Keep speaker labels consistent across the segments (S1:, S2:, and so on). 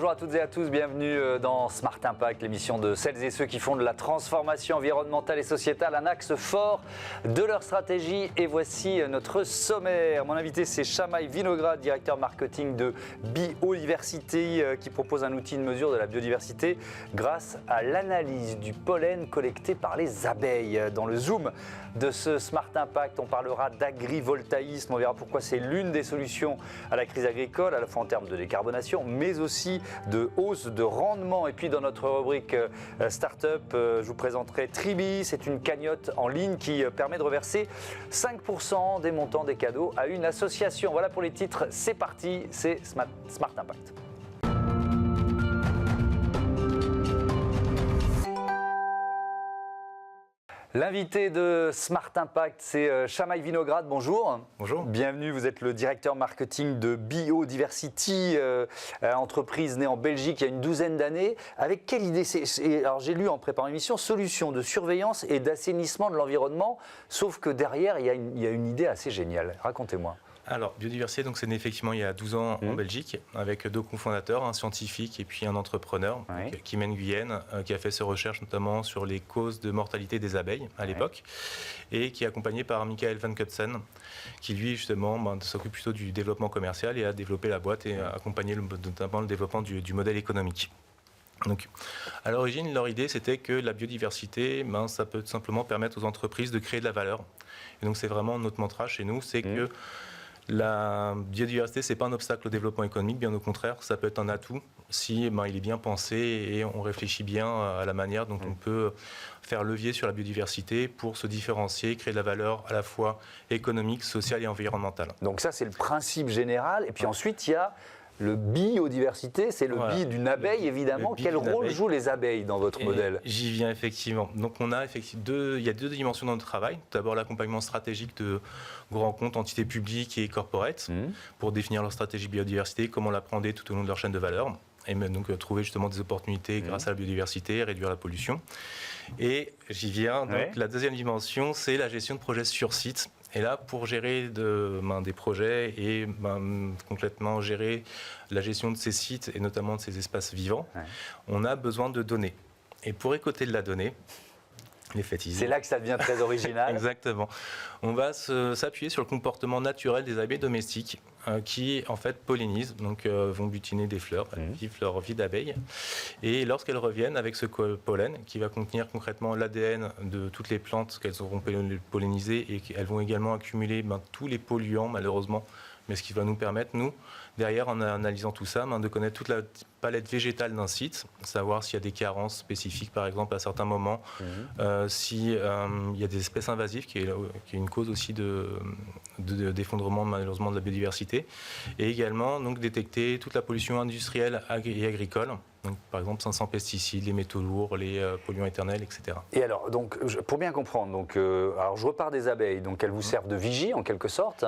S1: Bonjour à toutes et à tous, bienvenue dans Smart Impact, l'émission de celles et ceux qui font de la transformation environnementale et sociétale un axe fort de leur stratégie. Et voici notre sommaire. Mon invité, c'est Shamaï Vinograd, directeur marketing de Biodiversity, qui propose un outil de mesure de la biodiversité grâce à l'analyse du pollen collecté par les abeilles. Dans le Zoom de ce Smart Impact, on parlera d'agrivoltaïsme. On verra pourquoi c'est l'une des solutions à la crise agricole, à la fois en termes de décarbonation, mais aussi de hausse de rendement. Et puis dans notre rubrique Startup, je vous présenterai Tribi. C'est une cagnotte en ligne qui permet de reverser 5% des montants des cadeaux à une association. Voilà pour les titres, c'est parti, c'est Smart Impact. L'invité de Smart Impact, c'est Shamaï Vinograd. Bonjour.
S2: Bonjour.
S1: Bienvenue, vous êtes le directeur marketing de Biodiversity, entreprise née en Belgique il y a une douzaine d'années. Avec quelle idée alors j'ai lu en préparant l'émission, solution de surveillance et d'assainissement de l'environnement, sauf que derrière, il y a une idée assez géniale. Racontez-moi.
S2: Alors, Biodiversité, donc c'est né effectivement il y a 12 ans en Belgique, avec deux cofondateurs, un scientifique et puis un entrepreneur, qui mène Guyenne, qui a fait ses recherches notamment sur les causes de mortalité des abeilles à l'époque, et qui est accompagné par Michael Van Kutsen, qui lui justement s'occupe plutôt du développement commercial et a développé la boîte et a accompagné notamment le développement du modèle économique. Donc, à l'origine, leur idée, c'était que la biodiversité, ça peut tout simplement permettre aux entreprises de créer de la valeur. Et donc, c'est vraiment notre mantra chez nous, c'est que la biodiversité, ce n'est pas un obstacle au développement économique, bien au contraire, ça peut être un atout si il est bien pensé et on réfléchit bien à la manière dont on peut faire levier sur la biodiversité pour se différencier, créer de la valeur à la fois économique, sociale et environnementale.
S1: Donc ça, c'est le principe général. Et puis ensuite, il y a le biodiversité, c'est le bi d'une abeille, évidemment. Quel rôle jouent les abeilles dans votre modèle ?
S2: J'y viens effectivement. Donc il y a deux dimensions dans notre travail. D'abord l'accompagnement stratégique de grands comptes, entités publiques et corporates pour définir leur stratégie biodiversité, comment l'appréhender tout au long de leur chaîne de valeur. Et donc trouver justement des opportunités grâce à la biodiversité, réduire la pollution. Et j'y viens, donc la deuxième dimension, c'est la gestion de projets sur site. Et là, pour gérer des projets et concrètement gérer la gestion de ces sites et notamment de ces espaces vivants, on a besoin de données. Et pour récolter de la donnée,
S1: c'est là que ça devient très original.
S2: Exactement. On va s'appuyer sur le comportement naturel des abeilles domestiques qui, en fait, pollinisent, donc vont butiner des fleurs, vivent leur vie d'abeille. Et lorsqu'elles reviennent avec ce pollen qui va contenir concrètement l'ADN de toutes les plantes qu'elles auront pollinisées et qu'elles vont également accumuler tous les polluants, malheureusement, mais ce qui va nous permettre, nous, derrière, en analysant tout ça, de connaître toute la palette végétale d'un site, savoir s'il y a des carences spécifiques, par exemple, à certains moments, s'il y a des espèces invasives, qui est une cause aussi d'effondrement, malheureusement, de la biodiversité, et également donc, détecter toute la pollution industrielle et agricole. Donc, par exemple, 500 pesticides, les métaux lourds, les polluants éternels, etc.
S1: Et alors, donc, pour bien comprendre, alors je repars des abeilles, donc elles vous servent de vigie en quelque sorte.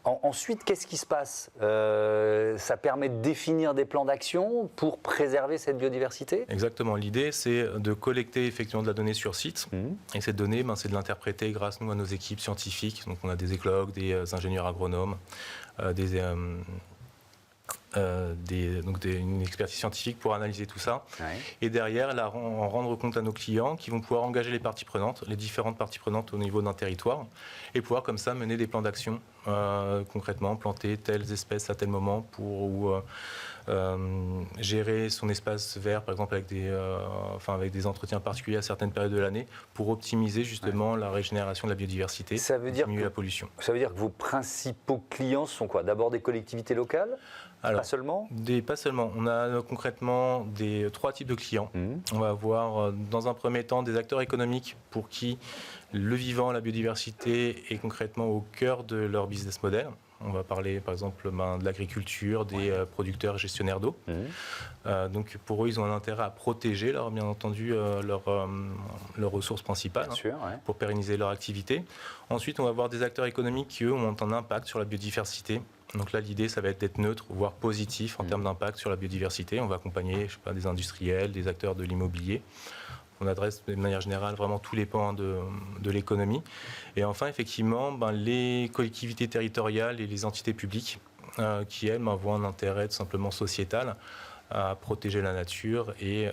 S1: Ensuite, qu'est-ce qui se passe ? Ça permet de définir des plans d'action pour préserver cette biodiversité ?
S2: Exactement. L'idée, c'est de collecter effectivement de la donnée sur site. Et cette donnée, c'est de l'interpréter grâce à nos équipes scientifiques. Donc, on a des écologues, des ingénieurs agronomes, une expertise scientifique pour analyser tout ça et derrière en rendre compte à nos clients qui vont pouvoir engager les parties prenantes, les différentes parties prenantes au niveau d'un territoire et pouvoir comme ça mener des plans d'action concrètement, planter telles espèces à tel moment pour gérer son espace vert par exemple avec des entretiens particuliers à certaines périodes de l'année pour optimiser justement la régénération de la biodiversité, diminuer la pollution.
S1: Ça veut dire que vos principaux clients sont quoi ? D'abord des collectivités locales ?
S2: Alors,
S1: pas seulement ?
S2: Pas seulement. On a concrètement trois types de clients. On va avoir dans un premier temps des acteurs économiques pour qui le vivant, la biodiversité est concrètement au cœur de leur business model. On va parler par exemple de l'agriculture, des producteurs gestionnaires d'eau. Donc pour eux, ils ont un intérêt à protéger bien entendu leurs ressources principales pour pérenniser leur activité. Ensuite, on va avoir des acteurs économiques qui, eux, ont un impact sur la biodiversité. Donc là, l'idée, ça va être d'être neutre, voire positif en termes d'impact sur la biodiversité. On va accompagner des industriels, des acteurs de l'immobilier. On adresse de manière générale vraiment tous les pans de l'économie. Et enfin, effectivement, les collectivités territoriales et les entités publiques qui, elles, voient un intérêt tout simplement sociétal à protéger la nature et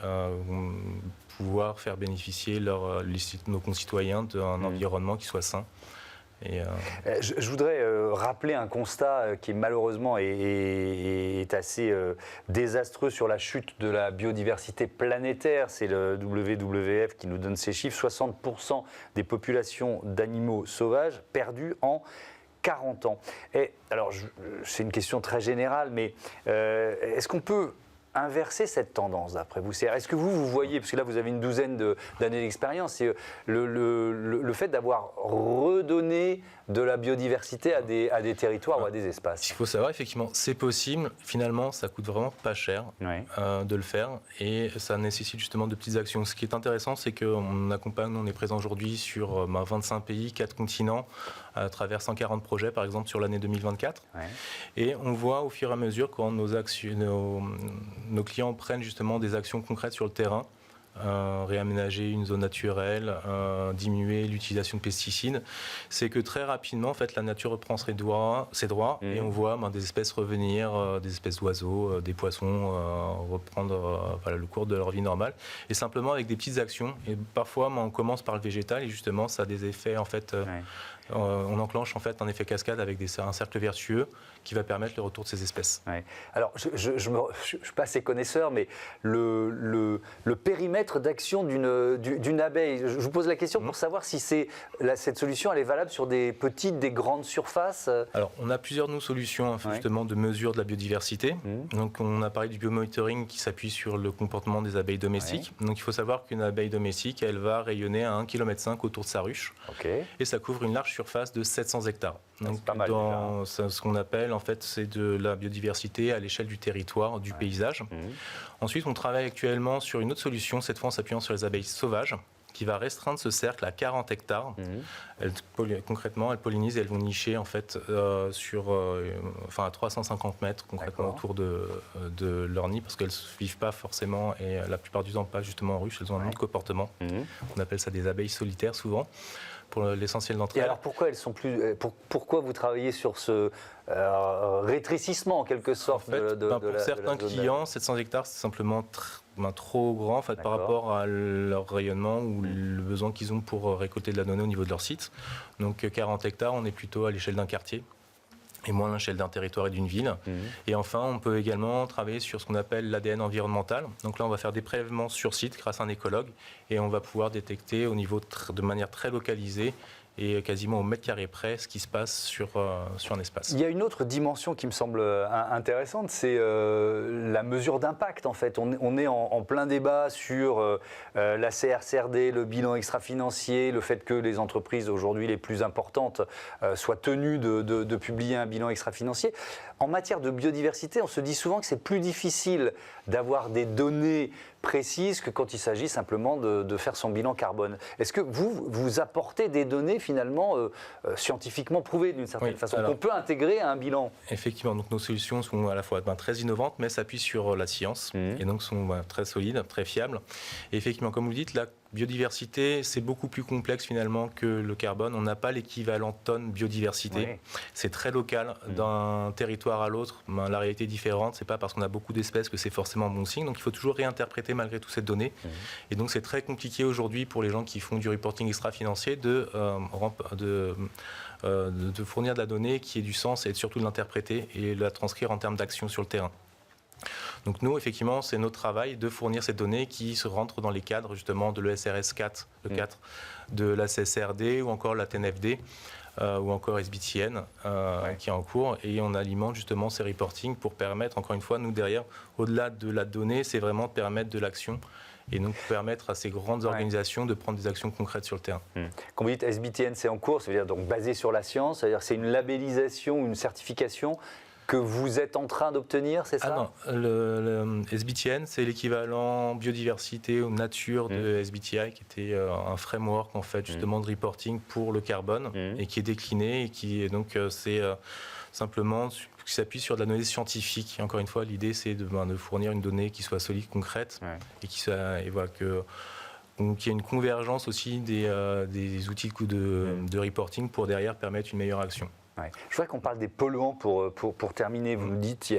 S2: pouvoir faire bénéficier nos concitoyens d'un environnement qui soit sain.
S1: Je voudrais rappeler un constat qui malheureusement est assez désastreux sur la chute de la biodiversité planétaire. C'est le WWF qui nous donne ces chiffres. 60% des populations d'animaux sauvages perdues en 40 ans. Et alors, c'est une question très générale, mais est-ce qu'on peut inverser cette tendance d'après vous? Est-ce que vous voyez, parce que là vous avez une douzaine d'années d'expérience, c'est le fait d'avoir redonné de la biodiversité à des territoires ou à des espaces?
S2: Il faut savoir, effectivement, c'est possible. Finalement, ça coûte vraiment pas cher de le faire et ça nécessite justement de petites actions. Ce qui est intéressant, c'est qu'on accompagne, on est présent aujourd'hui sur 25 pays, 4 continents, à travers 140 projets, par exemple, sur l'année 2024. Et on voit au fur et à mesure quand nos clients prennent justement des actions concrètes sur le terrain, réaménager une zone naturelle, diminuer l'utilisation de pesticides, c'est que très rapidement, en fait, la nature reprend ses droits et on voit des espèces revenir, des espèces d'oiseaux, des poissons reprendre le cours de leur vie normale, et simplement avec des petites actions. Et parfois, on commence par le végétal et justement, ça a des effets en fait. On enclenche en fait un effet cascade avec un cercle vertueux qui va permettre le retour de ces espèces.
S1: Alors, je ne suis pas assez connaisseur, mais le périmètre d'action d'une abeille, je vous pose la question pour savoir si cette solution elle est valable sur des petites, des grandes surfaces.
S2: Alors, on a plusieurs solutions justement de mesure de la biodiversité. Donc, on a parlé du biomonitoring qui s'appuie sur le comportement des abeilles domestiques. Donc, il faut savoir qu'une abeille domestique, elle va rayonner à 1,5 km autour de sa ruche. Et ça couvre une large surface de 700 hectares. Donc,
S1: c'est pas mal,
S2: dans ce qu'on appelle, en fait, c'est de la biodiversité à l'échelle du territoire, du paysage. Ensuite, on travaille actuellement sur une autre solution, cette fois en s'appuyant sur les abeilles sauvages, qui va restreindre ce cercle à 40 hectares. Concrètement, elles pollinisent et elles vont nicher en fait, à 350 mètres concrètement autour de leur nid, parce qu'elles ne vivent pas forcément, et la plupart du temps pas justement en ruche, elles ont un autre comportement. On appelle ça des abeilles solitaires souvent, pour l'essentiel d'entre elles.
S1: Et alors pourquoi pourquoi vous travaillez sur ce rétrécissement en quelque sorte
S2: en fait, pour certains clients, 700 hectares c'est simplement trop grand en fait, par rapport à leur rayonnement ou le besoin qu'ils ont pour récolter de la donnée au niveau de leur site. Donc 40 hectares, on est plutôt à l'échelle d'un quartier et moins à l'échelle d'un territoire et d'une ville. Et enfin, on peut également travailler sur ce qu'on appelle l'ADN environnemental. Donc là, on va faire des prélèvements sur site grâce à un écologue et on va pouvoir détecter au niveau de manière très localisée et quasiment au mètre carré près ce qui se passe sur un espace.
S1: Il y a une autre dimension qui me semble intéressante, c'est la mesure d'impact en fait. On est en plein débat sur la CRCRD, le bilan extra-financier, le fait que les entreprises aujourd'hui les plus importantes soient tenues de publier un bilan extra-financier. En matière de biodiversité, on se dit souvent que c'est plus difficile d'avoir des données précises que quand il s'agit simplement de faire son bilan carbone. Est-ce que vous apportez des données finalement scientifiquement prouvées d'une certaine façon, qu'on peut intégrer à un bilan?
S2: Effectivement, donc nos solutions sont à la fois très innovantes, mais s'appuient sur la science et donc sont très solides, très fiables. Et effectivement, comme vous le dites, la biodiversité, c'est beaucoup plus complexe finalement que le carbone. On n'a pas l'équivalent tonne biodiversité. C'est très local d'un territoire à l'autre. La réalité est différente. C'est pas parce qu'on a beaucoup d'espèces que c'est forcément bon signe. Donc il faut toujours réinterpréter malgré toutes ces données. Et donc c'est très compliqué aujourd'hui pour les gens qui font du reporting extra-financier de fournir de la donnée qui ait du sens et surtout de l'interpréter et de la transcrire en termes d'action sur le terrain. Donc nous, effectivement, c'est notre travail de fournir ces données qui se rentrent dans les cadres justement de l'ESRS 4, le 4, de la CSRD ou encore la TNFD ou encore SBTN qui est en cours. Et on alimente justement ces reportings pour permettre, encore une fois, nous derrière, au-delà de la donnée, c'est vraiment de permettre de l'action et donc permettre à ces grandes organisations de prendre des actions concrètes sur le terrain.
S1: Quand vous dites SBTN, c'est en cours, ça veut dire donc basé sur la science, c'est-à-dire c'est une labellisation, une certification que vous êtes en train d'obtenir, c'est ça?
S2: Non, le SBTN, c'est l'équivalent biodiversité ou nature de SBTI, qui était un framework en fait justement de reporting pour le carbone et qui est décliné et qui est donc c'est simplement qui s'appuie sur de la donnée scientifique. Et encore une fois, l'idée c'est de fournir une donnée qui soit solide, concrète et qui soit donc il y a une convergence aussi des outils de reporting pour derrière permettre une meilleure action.
S1: Ouais. Je voudrais qu'on parle des polluants pour terminer. Vous nous dites,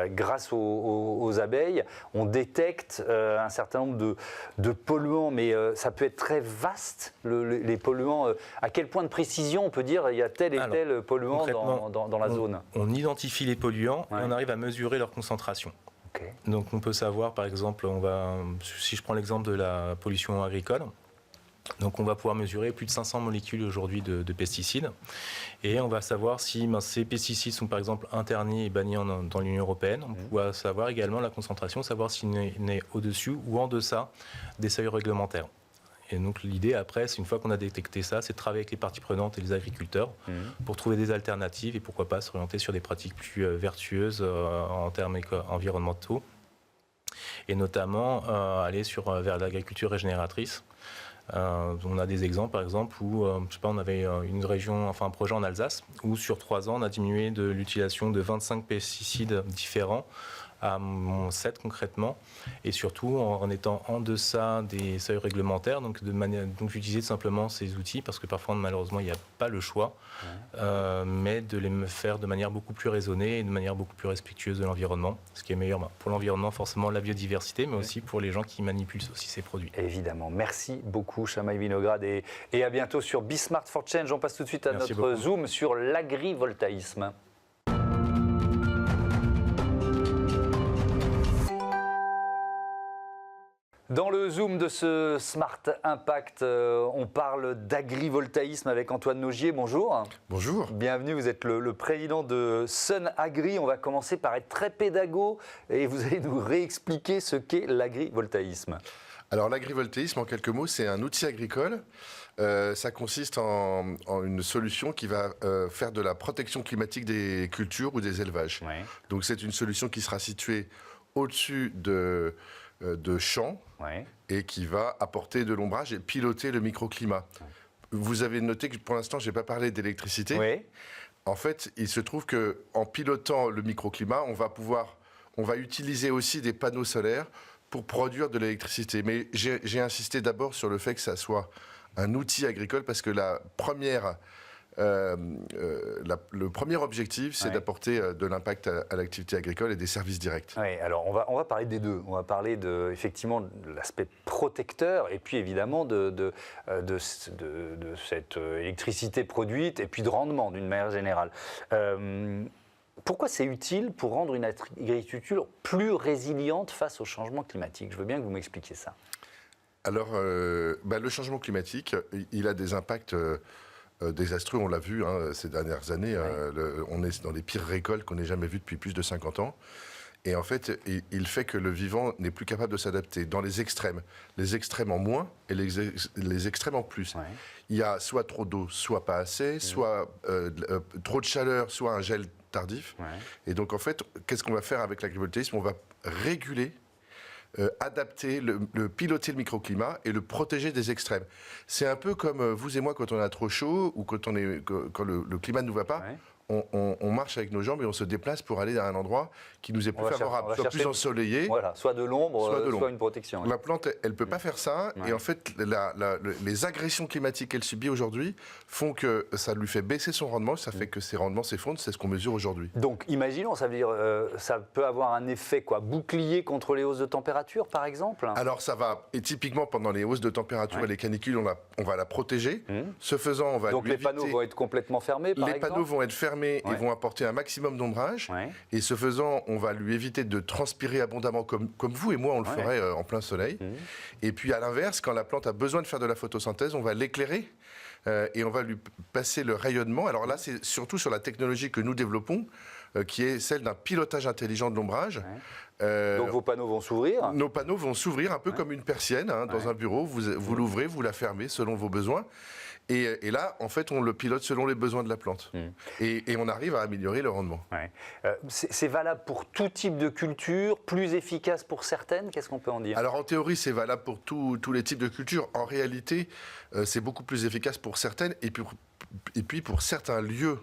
S1: grâce aux abeilles, on détecte un certain nombre de polluants, mais ça peut être très vaste, les polluants. À quel point de précision on peut dire il y a tel et tel polluant dans la zone?
S2: On identifie les polluants et on arrive à mesurer leur concentration. Okay. Donc on peut savoir, par exemple, si je prends l'exemple de la pollution agricole, donc on va pouvoir mesurer plus de 500 molécules aujourd'hui de pesticides et on va savoir si ces pesticides sont par exemple internis et bannis dans l'Union européenne. On va savoir également la concentration, savoir s'il est au-dessus ou en deçà des seuils réglementaires. Et donc l'idée après, c'est une fois qu'on a détecté ça, c'est de travailler avec les parties prenantes et les agriculteurs pour trouver des alternatives et pourquoi pas s'orienter sur des pratiques plus vertueuses en termes environnementaux et notamment aller vers l'agriculture régénératrice. On a des exemples, par exemple, où on avait une région, un projet en Alsace, où sur 3 ans, on a diminué l'utilisation de 25 pesticides différents à 7 concrètement, et surtout en étant en deçà des seuils réglementaires, donc d'utiliser simplement ces outils, parce que parfois, malheureusement, il n'y a pas le choix, mais de les faire de manière beaucoup plus raisonnée et de manière beaucoup plus respectueuse de l'environnement, ce qui est meilleur pour l'environnement, forcément la biodiversité, mais aussi pour les gens qui manipulent aussi ces produits.
S1: Évidemment. Merci beaucoup, Chamaï Vinograd, et à bientôt sur Bismart for Change. On passe tout de suite à notre zoom sur l'agrivoltaïsme. Dans le zoom de ce Smart Impact, on parle d'agrivoltaïsme avec Antoine Nogier. Bonjour.
S3: Bonjour.
S1: Bienvenue, vous êtes le président de Sun Agri. On va commencer par être très pédago et vous allez nous réexpliquer ce qu'est l'agrivoltaïsme.
S3: Alors l'agrivoltaïsme, en quelques mots, c'est un outil agricole. Ça consiste en une solution qui va faire de la protection climatique des cultures ou des élevages. Ouais. Donc c'est une solution qui sera située au-dessus de champs et qui va apporter de l'ombrage et piloter le microclimat. Vous avez noté que pour l'instant, je n'ai pas parlé d'électricité.
S1: Oui.
S3: En fait, il se trouve qu'en pilotant le microclimat, on va utiliser aussi des panneaux solaires pour produire de l'électricité. Mais j'ai insisté d'abord sur le fait que ça soit un outil agricole parce que le premier objectif, c'est d'apporter de l'impact à l'activité agricole et des services directs.
S1: Oui, alors on va parler des deux. On va parler effectivement de l'aspect protecteur et puis évidemment de cette électricité produite et puis de rendement d'une manière générale. Pourquoi c'est utile pour rendre une agriculture plus résiliente face au changement climatique? Je veux bien que vous m'expliquiez ça.
S3: Alors, le changement climatique, il a des impacts désastreux, on l'a vu ces dernières années. On est dans les pires récoltes qu'on ait jamais vues depuis plus de 50 ans. Et en fait, il fait que le vivant n'est plus capable de s'adapter dans les extrêmes. Les extrêmes en moins et les extrêmes en plus. Ouais. Il y a soit trop d'eau, soit pas assez, soit trop de chaleur, soit un gel tardif. Ouais. Et donc, en fait, qu'est-ce qu'on va faire avec l'agrivoltaïsme? On va réguler, adapter, piloter le microclimat et le protéger des extrêmes. C'est un peu comme vous et moi quand on a trop chaud ou quand le climat ne nous va pas. Ouais. On marche avec nos jambes et on se déplace pour aller à un endroit qui nous est plus favorable, soit plus ensoleillé.
S1: Voilà, soit de l'ombre, soit une protection.
S3: La plante, elle ne peut pas faire ça. Ouais. Et en fait, les agressions climatiques qu'elle subit aujourd'hui font que ça lui fait baisser son rendement. Ça fait que ses rendements s'effondrent. C'est ce qu'on mesure aujourd'hui.
S1: Donc, imaginons, ça veut dire ça peut avoir un effet bouclier contre les hausses de température, par exemple?
S3: Alors, ça va. Et typiquement, pendant les hausses de température et les canicules, on va la protéger. Ce faisant, on va
S1: donc les panneaux vont être complètement fermés, par exemple?
S3: Les panneaux vont être fermés et vont apporter un maximum d'ombrage. Ouais. Et ce faisant, on va lui éviter de transpirer abondamment comme vous et moi, on le ferait en plein soleil. Et puis à l'inverse, quand la plante a besoin de faire de la photosynthèse, on va l'éclairer et on va lui passer le rayonnement. Alors là, c'est surtout sur la technologie que nous développons, qui est celle d'un pilotage intelligent de l'ombrage.
S1: Donc vos panneaux vont s'ouvrir?
S3: Nos panneaux vont s'ouvrir un peu comme une persienne dans un bureau. Vous l'ouvrez, vous la fermez selon vos besoins. Et là, en fait, on le pilote selon les besoins de la plante. Et on arrive à améliorer le rendement.
S1: C'est valable pour tout type de culture, plus efficace pour certaines? Qu'est-ce qu'on peut en dire?
S3: Alors en théorie, c'est valable pour tous les types de cultures. En réalité, c'est beaucoup plus efficace pour certaines et puis pour certains lieux.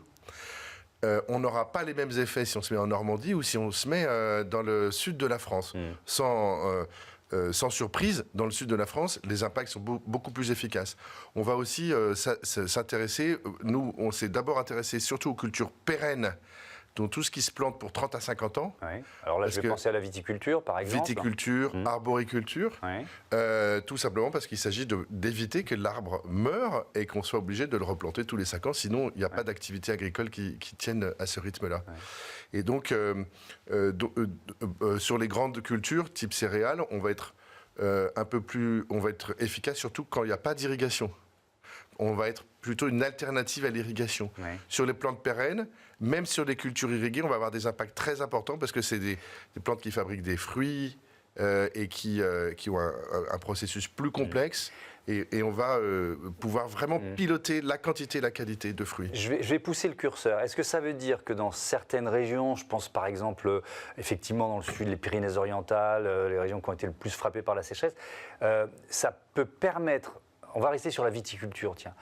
S3: On n'aura pas les mêmes effets si on se met en Normandie ou si on se met dans le sud de la France. sans surprise, dans le sud de la France, les impacts sont beaucoup plus efficaces. On va aussi s'intéresser, nous, on s'est d'abord intéressé surtout aux cultures pérennes, donc tout ce qui se plante pour 30 à 50 ans.
S1: Oui. Alors là, je vais penser à la viticulture, par exemple.
S3: Viticulture, arboriculture, tout simplement parce qu'il s'agit d'éviter que l'arbre meure et qu'on soit obligé de le replanter tous les 5 ans, sinon il n'y a pas d'activité agricole qui tienne à ce rythme-là. Et donc, sur les grandes cultures, type céréales, on va être on va être efficace surtout quand il n'y a pas d'irrigation. On va être plutôt une alternative à l'irrigation. Sur les plantes pérennes, même sur les cultures irriguées, on va avoir des impacts très importants parce que c'est des plantes qui fabriquent des fruits et qui ont un processus plus complexe. Et on va pouvoir vraiment piloter la quantité et la qualité de fruits.
S1: Je vais pousser le curseur. Est-ce que ça veut dire que dans certaines régions, je pense par exemple, effectivement dans le sud, les Pyrénées-Orientales, les régions qui ont été le plus frappées par la sécheresse, ça peut permettre, on va rester sur la viticulture, tiens,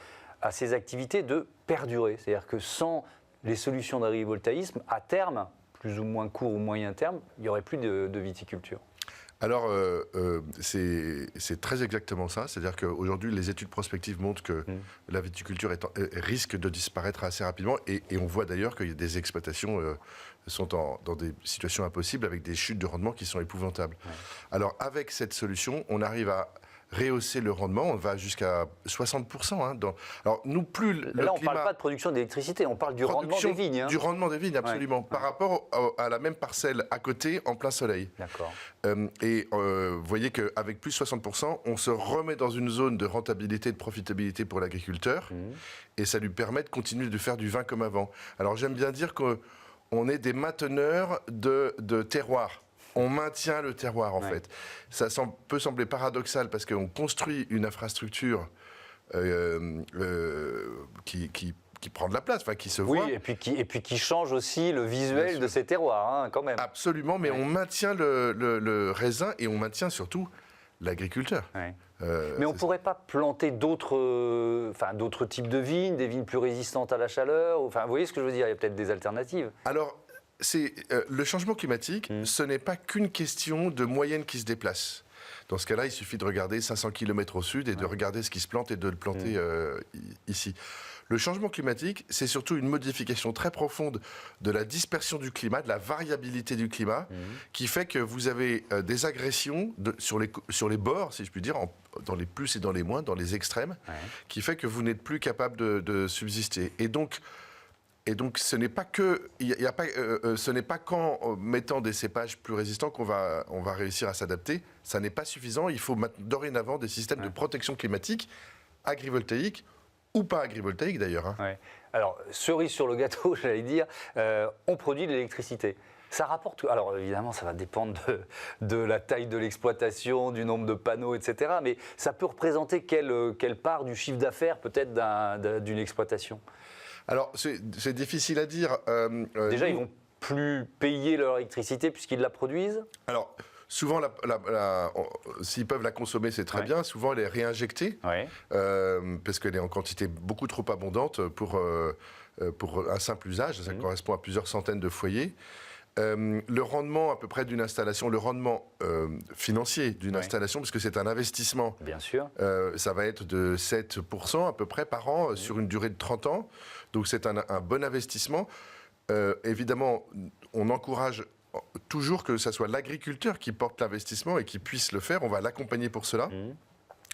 S1: à ces activités de perdurer. C'est-à-dire que sans les solutions d'agrivoltaïsme, à terme, plus ou moins court ou moyen terme, il n'y aurait plus de viticulture.
S3: Alors, c'est très exactement ça. C'est-à-dire qu'aujourd'hui, les études prospectives montrent que la viticulture risque de disparaître assez rapidement. Et on voit d'ailleurs qu'il y a des exploitations sont dans des situations impossibles avec des chutes de rendement qui sont épouvantables. Alors, avec cette solution, on arrive à rehausser le rendement, on va jusqu'à 60%. Alors, nous, plus le
S1: là, on ne
S3: climat...
S1: parle pas de production d'électricité, on parle du rendement des vignes.
S3: Du rendement des vignes, absolument. Par rapport à la même parcelle à côté, en plein soleil.
S1: D'accord.
S3: Vous voyez qu'avec plus de 60%, on se remet dans une zone de rentabilité, de profitabilité pour l'agriculteur. Et ça lui permet de continuer de faire du vin comme avant. Alors, j'aime bien dire qu'on est des mainteneurs de terroir. On maintient le terroir, en fait. Ça peut sembler paradoxal parce qu'on construit une infrastructure qui prend de la place, qui se voit.
S1: Oui, et puis qui change aussi le visuel de ces terroirs, quand même.
S3: Absolument, mais on maintient le raisin et on maintient surtout l'agriculteur.
S1: Mais on ne pourrait pas planter d'autres types de vignes, des vignes plus résistantes à la chaleur. Vous voyez ce que je veux dire, il y a peut-être des alternatives.
S3: Alors, le changement climatique, ce n'est pas qu'une question de moyenne qui se déplace. Dans ce cas-là, il suffit de regarder 500 km au sud et de regarder ce qui se plante et de le planter ici. Le changement climatique, c'est surtout une modification très profonde de la dispersion du climat, de la variabilité du climat, qui fait que vous avez des agressions sur les bords, si je puis dire, dans les plus et dans les moins, dans les extrêmes, qui fait que vous n'êtes plus capable de subsister. Et donc, ce n'est pas qu'en mettant des cépages plus résistants qu'on va réussir à s'adapter. Ça n'est pas suffisant. Il faut dorénavant des systèmes de protection climatique, agrivoltaïques ou pas agrivoltaïques d'ailleurs.
S1: Alors, cerise sur le gâteau, j'allais dire, on produit de l'électricité. Ça rapporte. Alors évidemment, ça va dépendre de la taille de l'exploitation, du nombre de panneaux, etc. Mais ça peut représenter quelle part du chiffre d'affaires peut-être d'une exploitation?
S3: Alors, c'est difficile à dire.
S1: Déjà, ils vont plus payer leur électricité puisqu'ils la produisent?
S3: Alors, souvent, s'ils peuvent la consommer, c'est très bien. Souvent, elle est réinjectée parce qu'elle est en quantité beaucoup trop abondante pour un simple usage. Ça correspond à plusieurs centaines de foyers. Le rendement à peu près d'une installation, le rendement financier d'une installation, parce que c'est un investissement,
S1: bien sûr,
S3: ça va être de 7% à peu près par an sur une durée de 30 ans. Donc c'est un bon investissement. Évidemment, on encourage toujours que ce soit l'agriculteur qui porte l'investissement et qui puisse le faire. On va l'accompagner pour cela.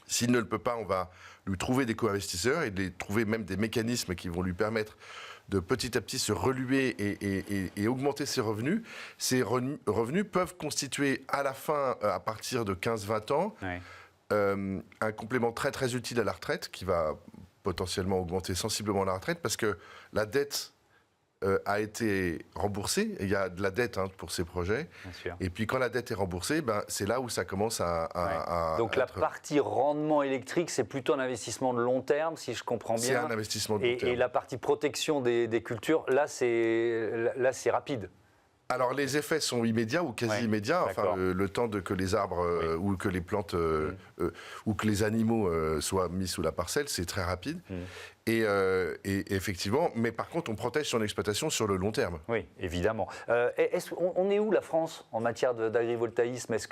S3: S'il ne le peut pas, on va lui trouver des co-investisseurs et trouver même des mécanismes qui vont lui permettre de petit à petit se reluer et augmenter ses revenus. Ces revenus peuvent constituer à la fin, à partir de 15-20 ans, un complément très très utile à la retraite qui va potentiellement augmenter sensiblement la retraite parce que la dette a été remboursée. Il y a de la dette pour ces projets. Et puis quand la dette est remboursée, c'est là où ça commence à
S1: donc la partie rendement électrique, c'est plutôt un investissement de long terme, si je comprends bien.
S3: C'est un investissement de long terme.
S1: Et la partie protection des cultures, là c'est rapide.
S3: Alors les effets sont immédiats ou quasi immédiats. Le temps que les arbres ou que les plantes ou que les animaux soient mis sous la parcelle, c'est très rapide. Et effectivement, mais par contre, on protège son exploitation sur le long terme.
S1: Oui, évidemment. On est où la France en matière d'agrivoltaïsme? Est-ce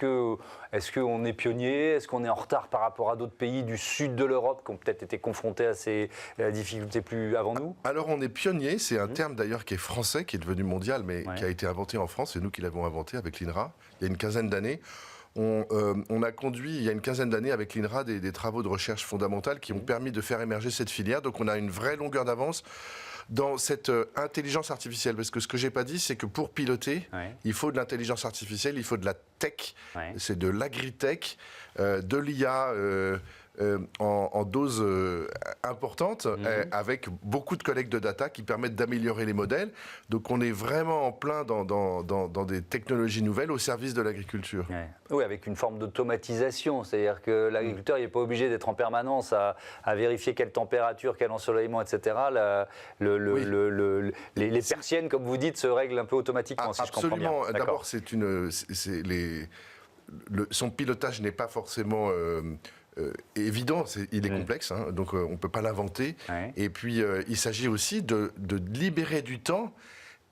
S1: qu'on est pionnier? Est-ce qu'on est en retard par rapport à d'autres pays du sud de l'Europe qui ont peut-être été confrontés à ces difficultés plus avant nous?
S3: Alors on est pionnier, c'est un terme d'ailleurs qui est français, qui est devenu mondial, mais qui a été inventé en France, c'est nous qui l'avons inventé avec l'INRA, il y a une quinzaine d'années. On a conduit, il y a une quinzaine d'années, avec l'INRA, des travaux de recherche fondamentale qui ont permis de faire émerger cette filière. Donc on a une vraie longueur d'avance dans cette intelligence artificielle. Parce que ce que je n'ai pas dit, c'est que pour piloter, il faut de l'intelligence artificielle, il faut de la tech, c'est de l'agritech, de l'IA en dose importante, avec beaucoup de collectes de data qui permettent d'améliorer les modèles. Donc on est vraiment en plein dans des technologies nouvelles au service de l'agriculture.
S1: Oui, avec une forme d'automatisation, c'est-à-dire que l'agriculteur n'est pas obligé d'être en permanence à vérifier quelle température, quel ensoleillement, etc. Les persiennes, comme vous dites, se règlent un peu automatiquement, si je comprends bien.
S3: Absolument. D'abord, son pilotage n'est pas forcément évident, il est complexe, hein, donc on ne peut pas l'inventer. Et puis, il s'agit aussi de libérer du temps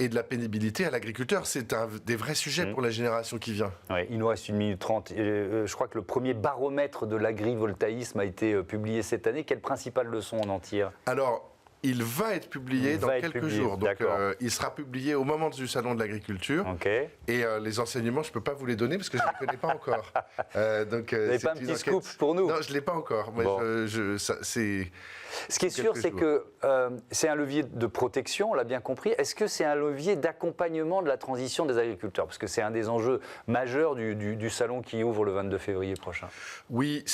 S3: et de la pénibilité à l'agriculteur. C'est un des vrais sujets pour la génération qui vient.
S1: Il nous reste 1 minute 30. Je crois que le premier baromètre de l'agrivoltaïsme a été publié cette année. Quelle principale leçon on en tire?
S3: Alors, il va être publié dans quelques jours. Donc, il sera publié au moment du Salon de l'Agriculture. Et les enseignements, je ne peux pas vous les donner parce que je ne les connais pas encore.
S1: Donc, vous n'avez pas un petit scoop pour nous?
S3: Non, je ne l'ai pas encore. Mais
S1: ce qui est sûr, c'est que c'est un levier de protection, on l'a bien compris. Est-ce que c'est un levier d'accompagnement de la transition des agriculteurs? Parce que c'est un des enjeux majeurs du salon qui ouvre le 22 février prochain.
S3: Oui,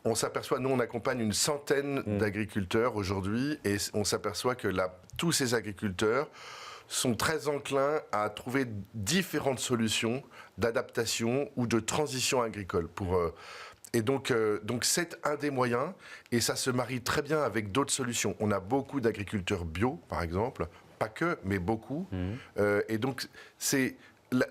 S3: on s'aperçoit, nous on accompagne une centaine d'agriculteurs aujourd'hui et on s'aperçoit que tous ces agriculteurs sont très enclins à trouver différentes solutions d'adaptation ou de transition agricole Et donc c'est un des moyens, et ça se marie très bien avec d'autres solutions. On a beaucoup d'agriculteurs bio, par exemple, pas que, mais beaucoup. Et donc c'est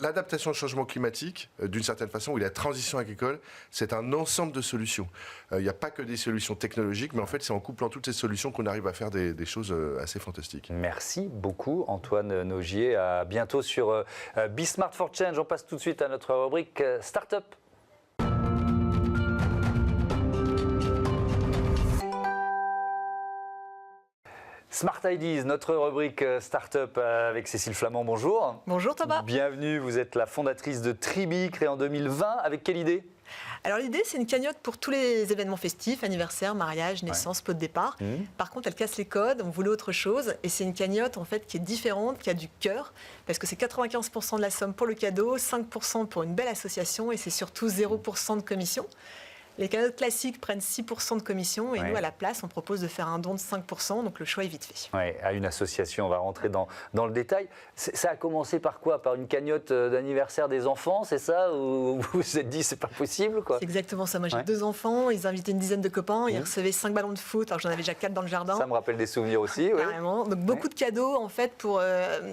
S3: l'adaptation au changement climatique, d'une certaine façon, et la transition agricole, c'est un ensemble de solutions. Il n'y a pas que des solutions technologiques, mais en fait, c'est en couplant toutes ces solutions qu'on arrive à faire des choses assez fantastiques.
S1: Merci beaucoup, Antoine Nogier. À bientôt sur Be Smart for Change. On passe tout de suite à notre rubrique Startup. Smart Ideas, notre rubrique Startup avec Cécile Flamand. Bonjour.
S4: Bonjour Thomas.
S1: Bienvenue, vous êtes la fondatrice de Tribi, créée en 2020. Avec quelle idée?
S4: Alors l'idée, c'est une cagnotte pour tous les événements festifs, anniversaire, mariage, naissance, pot de départ. Par contre, elle casse les codes, on voulait autre chose. Et c'est une cagnotte en fait qui est différente, qui a du cœur, parce que c'est 95% de la somme pour le cadeau, 5% pour une belle association et c'est surtout 0% de commission. Les cagnottes classiques prennent 6% de commission et nous, à la place, on propose de faire un don de 5%, donc le choix est vite fait.
S1: Oui, à une association, on va rentrer dans le détail. Ça a commencé par quoi? Par une cagnotte d'anniversaire des enfants, c'est ça? Ou vous vous êtes dit, c'est pas possible, quoi?
S4: C'est exactement ça. Moi, j'ai 2 enfants, ils invitaient une dizaine de copains, ils recevaient 5 ballons de foot, alors j'en avais déjà 4 dans le jardin.
S1: Ça me rappelle des souvenirs aussi, oui.
S4: Carrément. Donc beaucoup de cadeaux, en fait, pour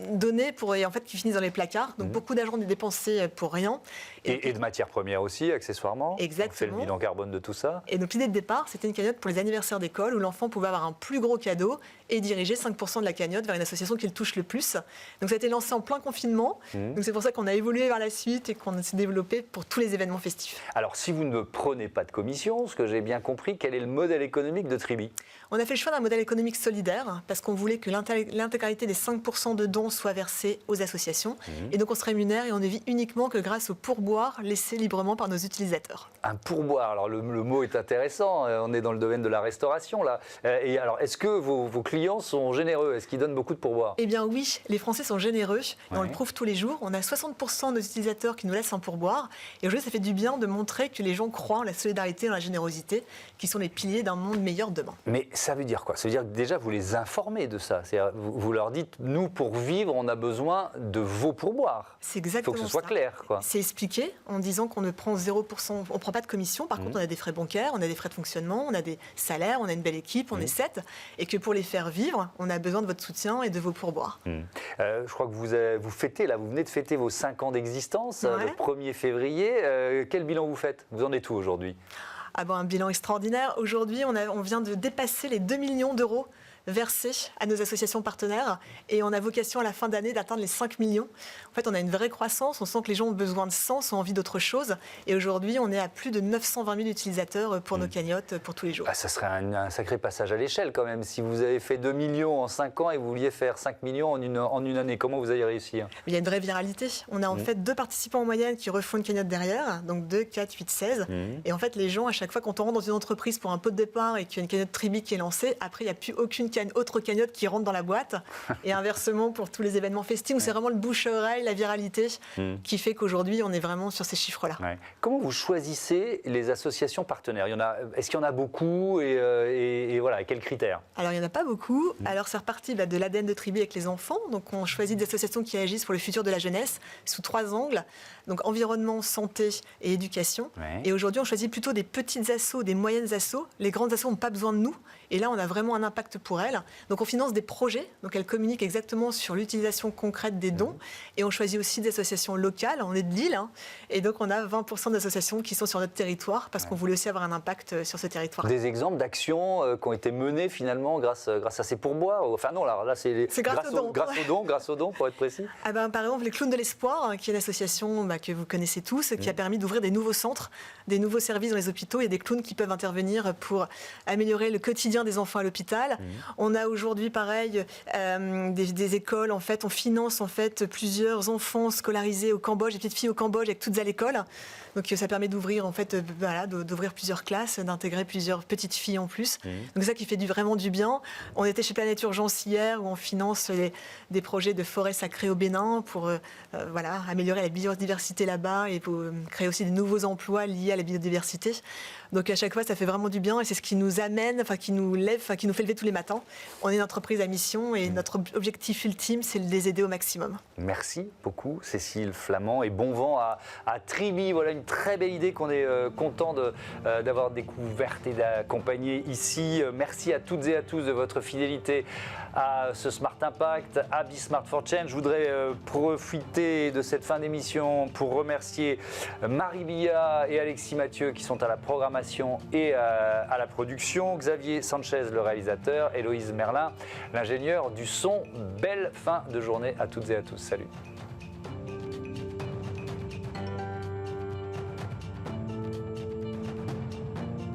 S4: donner, et en fait, qui finissent dans les placards. Donc beaucoup d'argent dépensé pour rien.
S1: Et de matières premières aussi, accessoirement.
S4: Exactement.
S1: On fait le bilan carbone de tout ça.
S4: Et donc l'idée de départ, c'était une cagnotte pour les anniversaires d'école où l'enfant pouvait avoir un plus gros cadeau et diriger 5% de la cagnotte vers une association qui le touche le plus. Donc ça a été lancé en plein confinement. Donc c'est pour ça qu'on a évolué vers la suite et qu'on s'est développé pour tous les événements festifs.
S1: Alors si vous ne prenez pas de commission, ce que j'ai bien compris, quel est le modèle économique de Tribi?
S4: On a fait le choix d'un modèle économique solidaire parce qu'on voulait que l'intégralité des 5% de dons soit versée aux associations. Et donc on se rémunère et on ne vit uniquement que grâce aux pourboires laissés librement par nos utilisateurs. Un
S1: pourboire, alors le mot est intéressant, on est dans le domaine de la restauration là. Et alors est-ce que vos clients sont généreux? Est-ce qu'ils donnent beaucoup de pourboires?
S4: Eh bien oui, les Français sont généreux et on le prouve tous les jours. On a 60% de nos utilisateurs qui nous laissent un pourboire. Et aujourd'hui, ça fait du bien de montrer que les gens croient en la solidarité et en la générosité, qui sont les piliers d'un monde meilleur demain.
S1: Mais ça veut dire quoi? Ça veut dire que déjà, vous les informez de ça. C'est-à-dire, vous leur dites, nous, pour vivre, on a besoin de vos pourboires.
S4: C'est exactement ça.
S1: Il faut que ce soit clair, quoi.
S4: C'est expliqué en disant qu'on ne prend 0%, on ne prend pas de commission. Par contre, on a des frais bancaires, on a des frais de fonctionnement, on a des salaires, on a une belle équipe, on est 7. Et que pour les faire vivre, on a besoin de votre soutien et de vos pourboires.
S1: Je crois que vous fêtez, là, vous venez de fêter vos 5 ans d'existence, le 1er février. Quel bilan vous faites? Vous en êtes où aujourd'hui?
S4: Un bilan extraordinaire. Aujourd'hui, on vient de dépasser les 2 millions d'euros versés à nos associations partenaires et on a vocation à la fin d'année d'atteindre les 5 millions. En fait, on a une vraie croissance, on sent que les gens ont besoin de sens, ont envie d'autre chose et aujourd'hui, on est à plus de 920 000 utilisateurs pour nos cagnottes pour tous les jours.
S1: Ah, ça serait un sacré passage à l'échelle quand même. Si vous avez fait 2 millions en 5 ans et vous vouliez faire 5 millions en une année, comment vous allez réussir?
S4: Il y a une vraie viralité. On a en fait 2 participants en moyenne qui refont une cagnotte derrière, donc 2, 4, 8, 16. Et en fait, les gens, à chaque fois, quand on rentre dans une entreprise pour un pot de départ et qu'il y a une cagnotte Tribi qui est lancée, après, il n'y a plus aucune autre cagnotte qui rentre dans la boîte. Et inversement, pour tous les événements festifs, où c'est vraiment le bouche-à-oreille, la viralité, qui fait qu'aujourd'hui, on est vraiment sur ces chiffres-là.
S1: Ouais. Comment vous choisissez les associations partenaires? Est-ce qu'il y en a beaucoup et voilà, quels critères?
S4: Alors, il n'y en a pas beaucoup. Alors, c'est reparti de l'ADN de Tribi avec les enfants. Donc, on choisit des associations qui agissent pour le futur de la jeunesse sous 3 angles. Donc, environnement, santé et éducation.
S1: Ouais.
S4: Et aujourd'hui, on choisit plutôt des petites assos, des moyennes assos. Les grandes assos n'ont pas besoin de nous. Et là, on a vraiment un impact pour elles. Donc, on finance des projets. Donc, elles communiquent exactement sur l'utilisation concrète des dons. Et on choisit aussi des associations locales. On est de Lille. Et donc, on a 20% d'associations qui sont sur notre territoire parce qu'on voulait aussi avoir un impact sur ce territoire.
S1: Des exemples d'actions qui ont été menées finalement grâce à ces pourboires? Enfin non, là c'est
S4: grâce
S1: aux dons pour être précis.
S4: Ah ben, par exemple, les Clowns de l'Espoir, qui est une association que vous connaissez tous, qui a permis d'ouvrir des nouveaux centres, des nouveaux services dans les hôpitaux. Il y a des clowns qui peuvent intervenir pour améliorer le quotidien des enfants à l'hôpital. On a aujourd'hui, pareil, des écoles. En fait, on finance en fait plusieurs enfants scolarisés au Cambodge, des petites filles au Cambodge avec toutes à l'école. Donc ça permet d'ouvrir en fait, d'ouvrir plusieurs classes, d'intégrer plusieurs petites filles en plus. Donc ça qui fait vraiment du bien. On était chez Planète Urgence hier où on finance des projets de forêts sacrées au Bénin pour améliorer la biodiversité là-bas et pour créer aussi de nouveaux emplois liés à la biodiversité. Donc à chaque fois, ça fait vraiment du bien et c'est ce qui nous amène, qui nous lève, qui nous fait lever tous les matins. On est une entreprise à mission et notre objectif ultime, c'est de les aider au maximum.
S1: Merci beaucoup, Cécile Flamand, et bon vent à Tribi. Voilà une très belle idée qu'on est content d'avoir découverte et d'accompagner ici. Merci à toutes et à tous de votre fidélité à ce Smart Impact, à Be Smart for Change. Je voudrais profiter de cette fin d'émission pour remercier Marie Billa et Alexis Mathieu qui sont à la programmation et à la production, Xavier Sanchez, le réalisateur, Héloïse Merlin, l'ingénieur du son. Belle fin de journée à toutes et à tous. Salut.